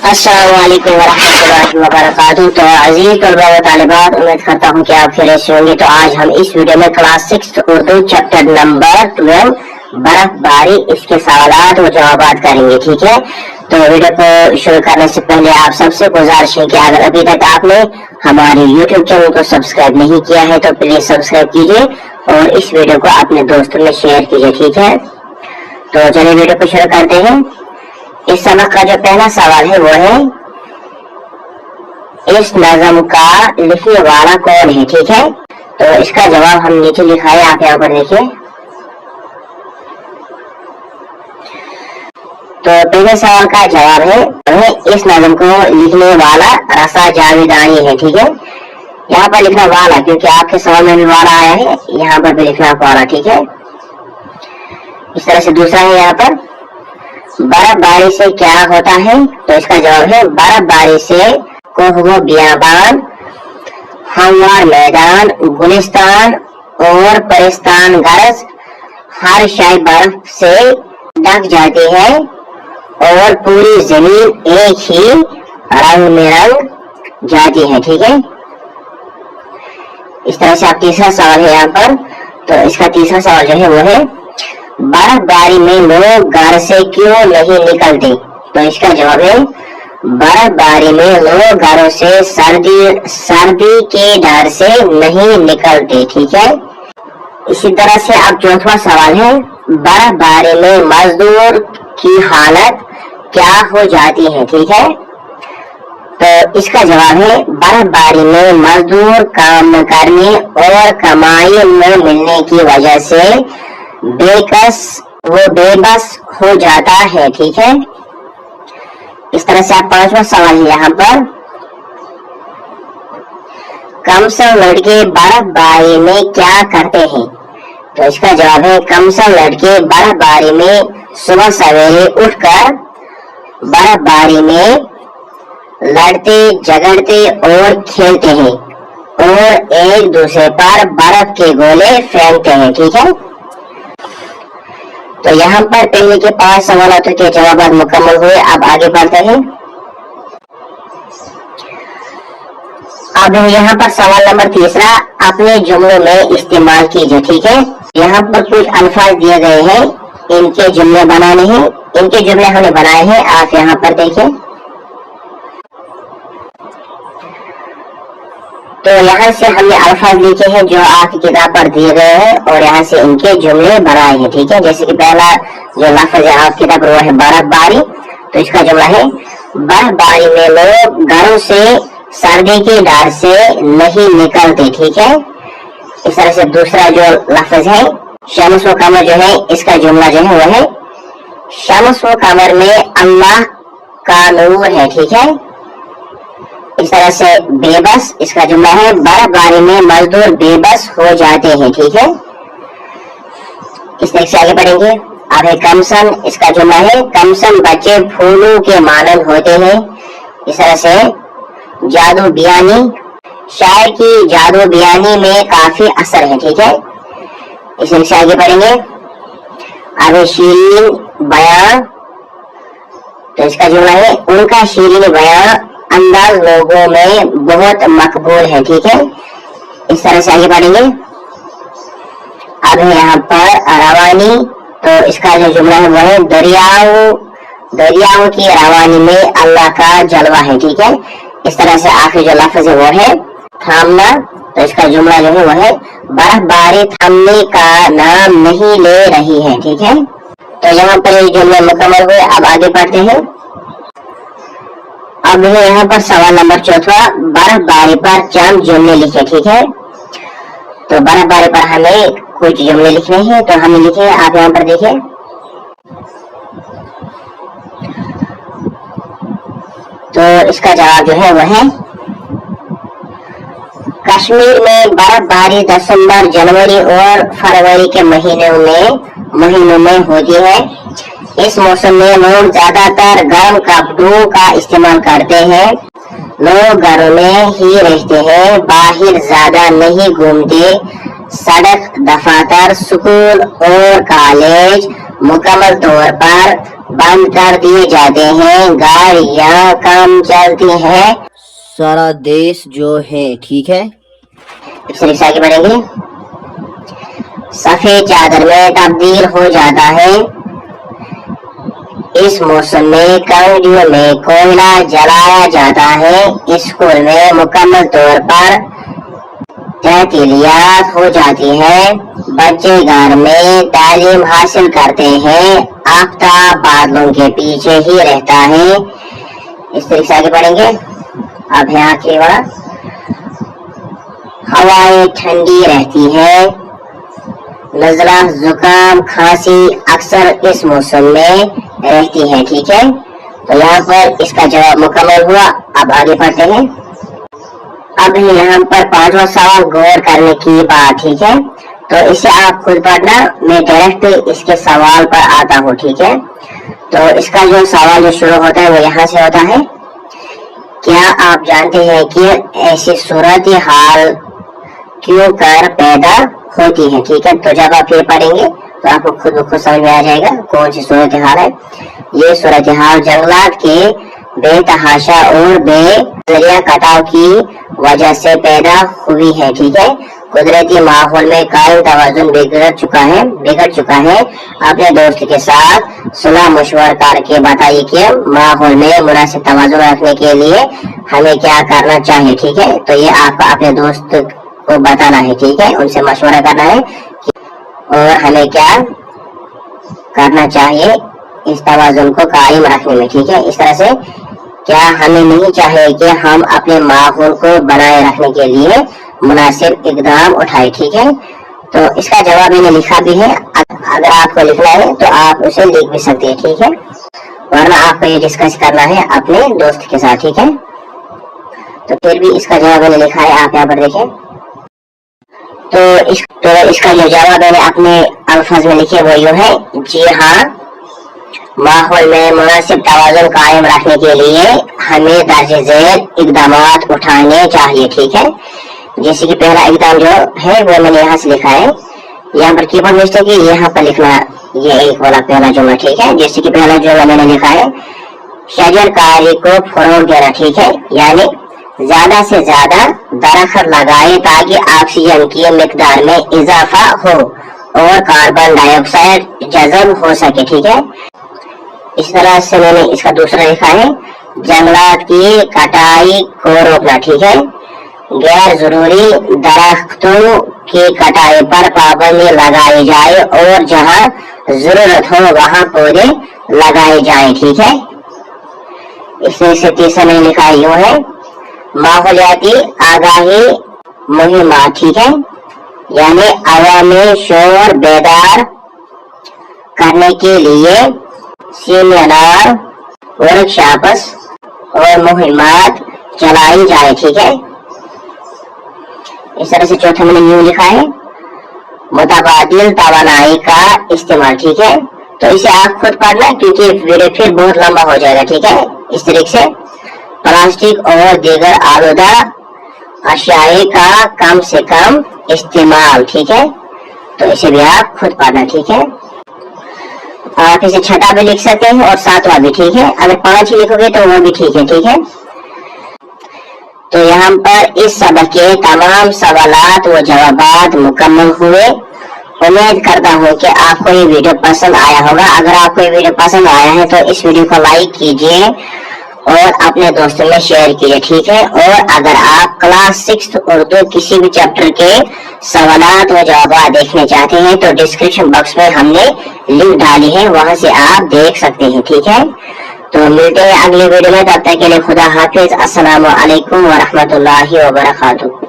अस्सलाम वालेकुम वरहमतुल्लाहि वबरकातुहू। तो अजीज तलबा व तालिबात, उम्मीद करता हूँ कि आप खैरियत से होंगे। तो आज हम इस वीडियो में क्लास 6 उर्दू चैप्टर नंबर 12 बर्फबारी, इसके सवालात व जवाबात करेंगे। ठीक है, तो वीडियो को शुरू करने से पहले आप सबसे गुजारिश है कि अगर अभी तक आपने हमारे YouTube चैनल को सब्सक्राइब नहीं किया है तो प्लीज सब्सक्राइब कीजिए और इस वीडियो को अपने दोस्तों में शेयर कीजिए। ठीक है, तो चलिए वीडियो को शुरू करते हैं। इस सबक का जो पहला सवाल है वो है, इस नज़म का लिखने वाला कौन है। ठीक है, तो इसका जवाब हम नीचे लिखा है, आप यहाँ पर देखिए। तो पहले सवाल का जवाब है इस नज़म को लिखने वाला रसा जावेदानी है। ठीक है, यहाँ पर लिखना वाला, क्योंकि आपके सवाल में भी वाला आया है, यहाँ पर भी लिखना वाला। ठीक है, इस तरह से दूसरा है यहाँ पर, बर्फबारी से क्या होता है। तो इसका जवाब है, बर्फबारी से कोह बियाबान, हमवार मैदान, गुलिस्तान और परिस्तान गरज, हर शाय बर्फ से ढक जाती है और पूरी जमीन एक ही रंग में रंग जाती है। ठीक है, इस तरह से आप तीसरा सवाल है यहाँ पर। तो इसका तीसरा सवाल जो है वो है, बर्फबारी में लोग घर से क्यों नहीं निकलते। तो इसका जवाब है, बर्फबारी में लोग घरों से सर्दी के डर से नहीं निकलते। ठीक है, इसी तरह से अब चौथा सवाल है, बर्फबारी में मजदूर की हालत क्या हो जाती है। ठीक है, तो इसका जवाब है, बर्फबारी में मजदूर काम करने और कमाई में मिलने की वजह से बेबस हो जाता है। ठीक है, इस तरह से आप पांचवा सवाल है यहाँ पर, कमसम लड़के बर्फबारी में क्या करते हैं। तो इसका जवाब है, कमसम लड़के बर्फबारी में सुबह सवेरे उठकर बर्फबारी में लड़ते झगड़ते और खेलते हैं और एक दूसरे पर बर्फ के गोले फेंकते हैं। ठीक है, तो यहाँ पर पहले के 5 सवालों के जवाब मुकम्मल हुए। अब आगे बढ़ते हैं। अब यहाँ पर सवाल नंबर तीसरा, अपने जुमलों में इस्तेमाल कीजिए। ठीक है, यहाँ पर कुछ अल्फाज दिए गए हैं, इनके जुमले बनाने हैं। इनके जुमले हमने बनाए हैं, आप यहाँ पर देखिए। तो यहाँ से हमने अल्फाज लिखे हैं जो आपकी किताब पर दिए गए हैं और यहाँ से इनके जुमले बनाए हैं। ठीक है, जैसे कि पहला जो लफ्ज है आपकी किताब पर वो है बर्फबारी। तो इसका जुमला है, बर्फबारी में लोग घरों से सर्दी के डर से नहीं निकलते। ठीक है, इस तरह से दूसरा जो लफ्ज है शम्स व कमर, जो है इसका जुमला जो है वो है, शम्स व कमर में अल्लाह का नूर है। ठीक है, इस तरह से बेबस, इसका जुमला है, बर्फबारी में मजदूर बेबस हो जाते हैं। ठीक है, इस तरह से आगे बढ़ेंगे। अब है कमसन, इसका जुमला है, कमसन बच्चे फूलों के मानंद होते हैं। इस तरह से जादू बियानी, शायर की जादू बियानी में काफी असर है। ठीक है, इस तरह से आगे बढ़ेंगे। अब है शीरीन बयां, तो इसका जुमला है, उनका शीरीन बयां अंदाज लोगों में बहुत मकबूल है। ठीक है, इस तरह से आगे बढ़ेंगे। अब है यहाँ पर रवानी, तो इसका जो जुमला है वो है, दरियाओं की रवानी में अल्लाह का जलवा है। ठीक है, इस तरह से आखिरी जो लफ्ज है वो है थामना। तो इसका जुमला जो है वो है, बर्फबारी थमने का नाम नहीं ले रही है। ठीक है, तो यहाँ पर ये जुमले मुकम्मल हुए। अब आगे बढ़ते हैं। अब है यहाँ पर सवाल नंबर चौथा, बर्फबारी पर चंद जुमले लिखे। ठीक है, तो बर्फबारी पर हमें कुछ जुमले लिखने हैं, तो हमें लिखे, आप यहाँ पर देखिए। तो इसका जवाब जो है वो है, कश्मीर में बर्फबारी दिसंबर, जनवरी और फरवरी के महीनों में होती है। इस मौसम में लोग ज्यादातर गर्म कपड़ों का इस्तेमाल करते हैं। लोग घरों में ही रहते हैं, बाहर ज्यादा नहीं घूमते। सड़क, दफातर, स्कूल और कॉलेज मुकम्मल तौर पर بند کر دیے جاتے ہیں، گاڑیاں کم چلتی ہیں، سارا دیش جو ہے، ٹھیک ہے. اس سے آگے بڑھیں گے. سفید چادر میں تبدیل ہو جاتا ہے. اس موسم میں کانگڑیوں میں کوئلہ جلایا جاتا ہے. اسکول میں مکمل طور پر تعطیلات ہو جاتی ہے. بچے گھر میں تعلیم حاصل کرتے ہیں. آفتاب بادلوں کے پیچھے ہی رہتا ہے. اس طریقے سے آگے بڑھیں گے. اب ہے آخری والا. ہوائیں ٹھنڈی رہتی ہے. نزلہ زکام کھانسی اکثر اس موسم میں رہتی ہے. ٹھیک ہے، تو یہاں پر اس کا جواب مکمل ہوا. اب آگے پڑھتے ہیں. اب یہاں پر 5واں سوال غور کرنے کی بات. ٹھیک ہے، تو اسے آپ خود پڑھنا، میں ڈائریکٹ اس کے سوال پر آتا ہوں. ٹھیک ہے، تو اس کا جو سوال جو شروع ہوتا ہے وہ یہاں سے ہوتا ہے. کیا آپ جانتے ہیں کہ ایسی صورتحال کیوں کر پیدا ہوتی ہے؟ ٹھیک ہے، تو جب آپ یہ پڑھیں گے تو آپ کو خود بخود سمجھ میں آ جائے گا کون سی صورتحال ہے. یہ صورتحال جنگلات کے بے تحاشا اور بے ذریعہ کٹاؤ کی وجہ سے پیدا ہوئی ہے. ٹھیک ہے، قدرتی ماحول میں قائم توازن بگڑ چکا ہے. اپنے دوست کے ساتھ صلاح مشورہ کر کے بتائیے کہ ماحول میں مناسب توازن رکھنے کے لیے ہمیں کیا کرنا چاہیے. ٹھیک ہے، تو یہ آپ کو اپنے دوست کو بتانا ہے. ٹھیک ہے، ان سے مشورہ کرنا ہے اور ہمیں کیا کرنا چاہیے اس توازن کو قائم رکھنے میں. ٹھیک ہے، اس طرح سے کیا ہمیں نہیں چاہیے کہ ہم اپنے ماحول کو بنائے رکھنے کے لیے مناسب اقدام اٹھائے. ٹھیک ہے، تو اس کا جواب میں نے لکھا بھی ہے. اگر آپ کو لکھنا ہے تو آپ اسے لکھ بھی سکتے ہیں. ٹھیک ہے، ورنہ آپ کو یہ ڈسکس کرنا ہے اپنے دوست کے ساتھ. ٹھیک ہے، تو پھر بھی اس کا جواب میں نے لکھا ہے، آپ یہاں پر دیکھیں. تو اس کا جو جواب میں نے اپنے الفاظ میں لکھے وہ یوں ہے. جی ہاں، ماحول میں مناسب توازن قائم رکھنے کے لیے ہمیں درج ذیل اقدامات اٹھانے چاہیے. ٹھیک ہے، جیسے کہ پہلا اقدام جو ہے وہ میں نے یہاں سے لکھا ہے. یہاں پر کی بورڈ مسٹیک ہے، یہاں پر لکھنا یہ ایک والا پہلا جملہ. ٹھیک ہے، جیسے کہ پہلا جملہ میں نے لکھا ہے شجر کاری کو فروغ دینا. ٹھیک ہے، یعنی زیادہ سے زیادہ درخت لگائے تاکہ آکسیجن کی مقدار میں اضافہ ہو اور کاربن ڈائی آکسائڈ جذب ہو سکے. ٹھیک ہے، اس طرح سے میں نے اس کا دوسرا لکھا ہے جنگلات کی کٹائی کو روکنا. ٹھیک ہے، غیر ضروری درختوں کی کٹائی پر پابندی لگائی جائے اور جہاں ضرورت ہو وہاں پودے لگائے جائیں. ٹھیک ہے، اس سے تیسرا میں لکھا یوں ہے ماحولیاتی آگاہی مہمات. ٹھیک ہے، یعنی عوامی شعور بیدار کرنے کے لیے سیمینار، ورکشاپس اور مہمات چلائی جائے. ٹھیک ہے، اس طرح سے چوتھا میں نے یوں لکھا ہے متبادل توانائی کا استعمال. ٹھیک ہے، تو اسے آپ خود پڑھنا کیونکہ ویڈیو پھر بہت لمبا ہو جائے گا. ٹھیک ہے، اس طریقے سے پلاسٹک اور دیگر آلودہ اشیاء کا کم سے کم استعمال. ٹھیک ہے، تو اسے بھی آپ خود پڑھنا. ٹھیک ہے، آپ اسے چھٹا بھی لکھ سکتے ہیں اور ساتواں بھی. ٹھیک ہے، اگر 5 ہی لکھو گے تو وہ بھی ٹھیک ہے. ٹھیک ہے، تو یہاں پر اس سبق کے تمام سوالات و جوابات مکمل ہوئے. امید کرتا ہوں کہ آپ کو یہ ویڈیو پسند آیا ہوگا. اگر آپ کو یہ ویڈیو پسند آیا ہے تو اس ویڈیو کو لائک کیجئے اور اپنے دوستوں میں شیئر کیجئے. ٹھیک ہے، اور اگر آپ کلاس 6 اردو کسی بھی چیپٹر کے سوالات و جوابات دیکھنے چاہتے ہیں تو ڈسکرپشن باکس میں ہم نے لنک ڈالی ہے، وہاں سے آپ دیکھ سکتے ہیں. ٹھیک ہے، تو ملتے ہیں اگلی ویڈیو میں. تب تک کے لیے خدا حافظ. السلام علیکم ورحمۃ اللہ وبرکاتہ.